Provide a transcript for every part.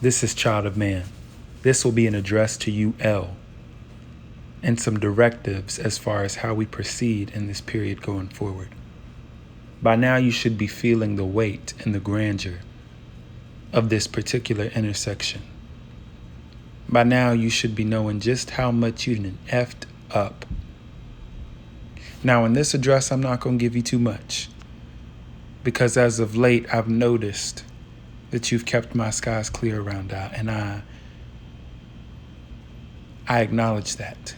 This is Child of Man. This will be an address to you, L, and some directives as far as how we proceed in this period going forward. By now, you should be feeling the weight and the grandeur of this particular intersection. By now, you should be knowing just how much you done effed up. Now, in this address, I'm not going to give you too much, because as of late, I've noticed that you've kept my skies clear around that, and I acknowledge that.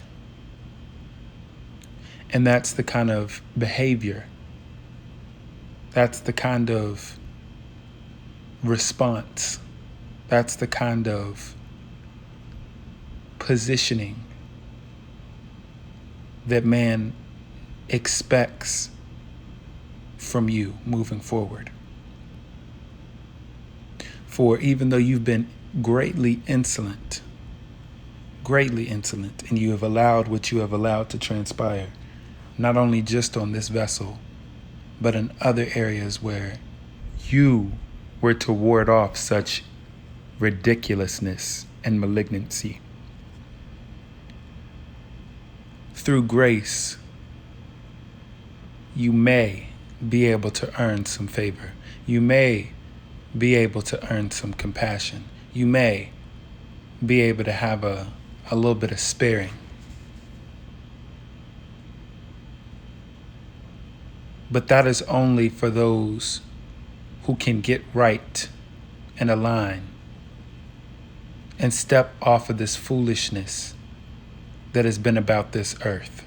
And that's the kind of behavior, that's the kind of response, that's the kind of positioning that man expects from you moving forward. For even though you've been greatly insolent, and you have allowed what you have allowed to transpire, not only just on this vessel, but in other areas where you were to ward off such ridiculousness and malignancy. Through grace, you may be able to earn some favor. You may be able to earn some compassion. You may be able to have a little bit of sparing. But that is only for those who can get right and align and step off of this foolishness that has been about this earth.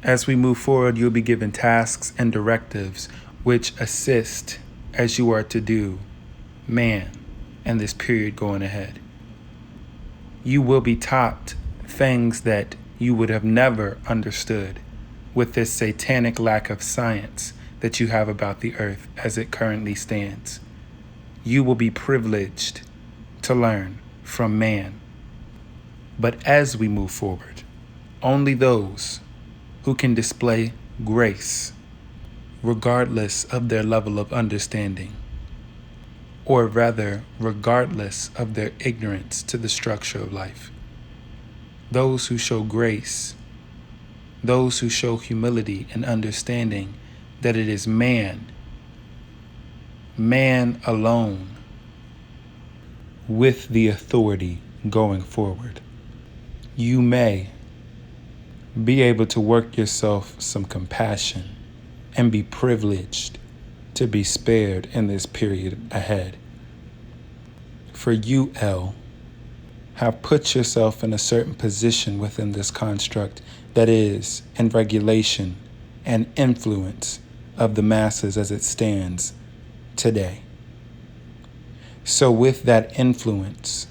As we move forward, you'll be given tasks and directives which assist as you are to do, man, and this period going ahead. You will be taught things that you would have never understood with this satanic lack of science that you have about the earth as it currently stands. You will be privileged to learn from man. But as we move forward, only those who can display grace, regardless of their level of understanding, or rather, regardless of their ignorance to the structure of life. Those who show grace, those who show humility and understanding that it is man alone, with the authority going forward. You may be able to work yourself some compassion and be privileged to be spared in this period ahead. For you, L, have put yourself in a certain position within this construct that is in regulation and influence of the masses as it stands today. So with that influence,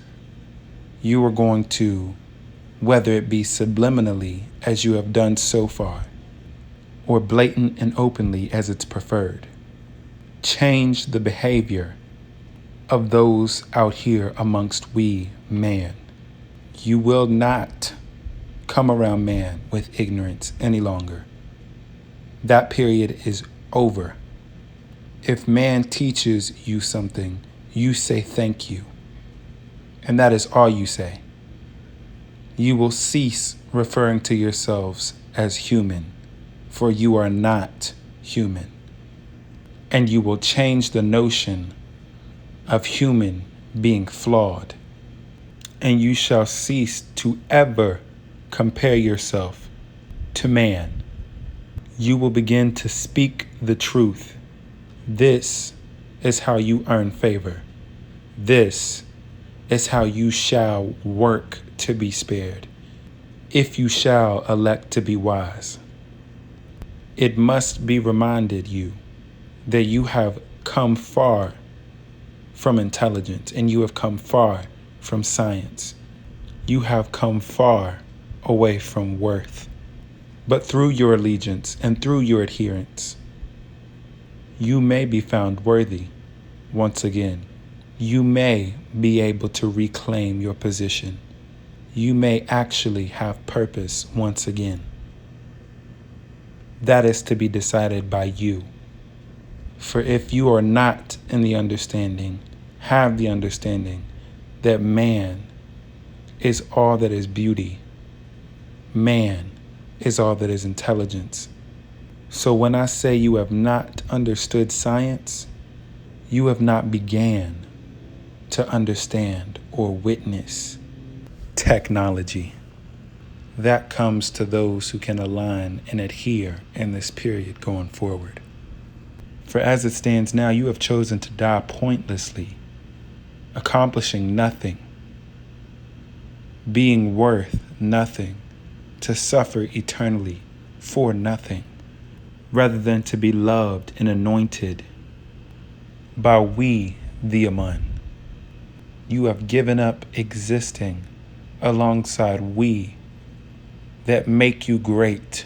you are going to, whether it be subliminally as you have done so far, or blatant and openly as it's preferred, change the behavior of those out here amongst we man. You will not come around man with ignorance any longer. That period is over. If man teaches you something, you say thank you. And that is all you say. You will cease referring to yourselves as human, for you are not human. And you will change the notion of human being flawed. And you shall cease to ever compare yourself to man. You will begin to speak the truth. This is how you earn favor. This is how you shall work to be spared, if you shall elect to be wise. It must be reminded you that you have come far from intelligence and you have come far from science. You have come far away from worth. But through your allegiance and through your adherence, you may be found worthy once again. You may be able to reclaim your position. You may actually have purpose once again. That is to be decided by you. For if you are not in the understanding, have the understanding that man is all that is beauty. Man is all that is intelligence. So when I say you have not understood science, you have not began to understand or witness technology. That comes to those who can align and adhere in this period going forward. For as it stands now, you have chosen to die pointlessly, accomplishing nothing, being worth nothing, to suffer eternally for nothing, rather than to be loved and anointed by we, the Amun. You have given up existing alongside we that make you great,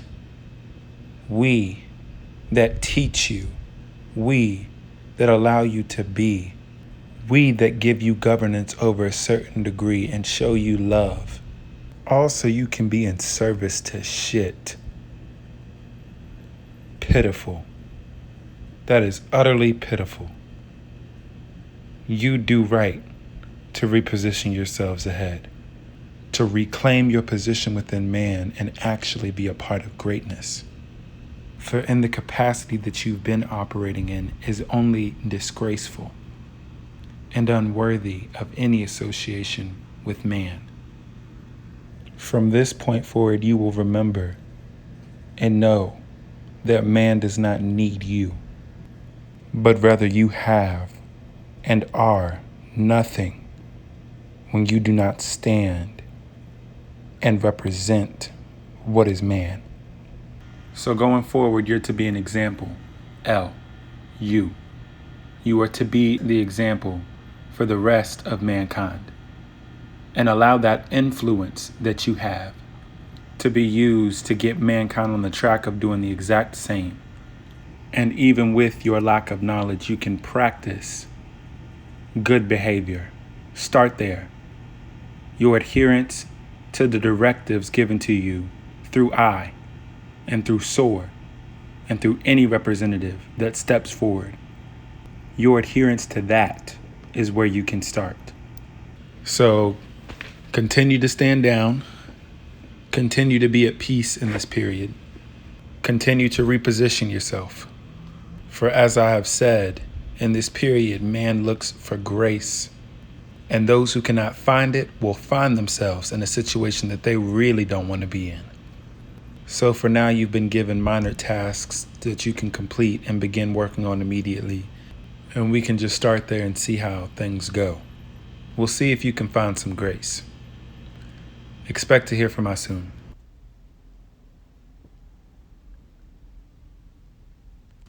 we that teach you, we that allow you to be, we that give you governance over a certain degree and show you love. Also, you can be in service to shit. Pitiful. That is utterly pitiful. You do right to reposition yourselves ahead, to reclaim your position within man and actually be a part of greatness. For in the capacity that you've been operating in is only disgraceful and unworthy of any association with man. From this point forward, you will remember and know that man does not need you, but rather you have and are nothing when you do not stand and represent what is man. So going forward, you're to be an example. You. You are to be the example for the rest of mankind. And allow that influence that you have to be used to get mankind on the track of doing the exact same. And even with your lack of knowledge, you can practice good behavior. Start there. Your adherence to the directives given to you through I and through SOAR and through any representative that steps forward. Your adherence to that is where you can start. So continue to stand down. Continue to be at peace in this period. Continue to reposition yourself. For as I have said, in this period, man looks for grace. And those who cannot find it will find themselves in a situation that they really don't want to be in. So for now, you've been given minor tasks that you can complete and begin working on immediately. And we can just start there and see how things go. We'll see if you can find some grace. Expect to hear from us soon.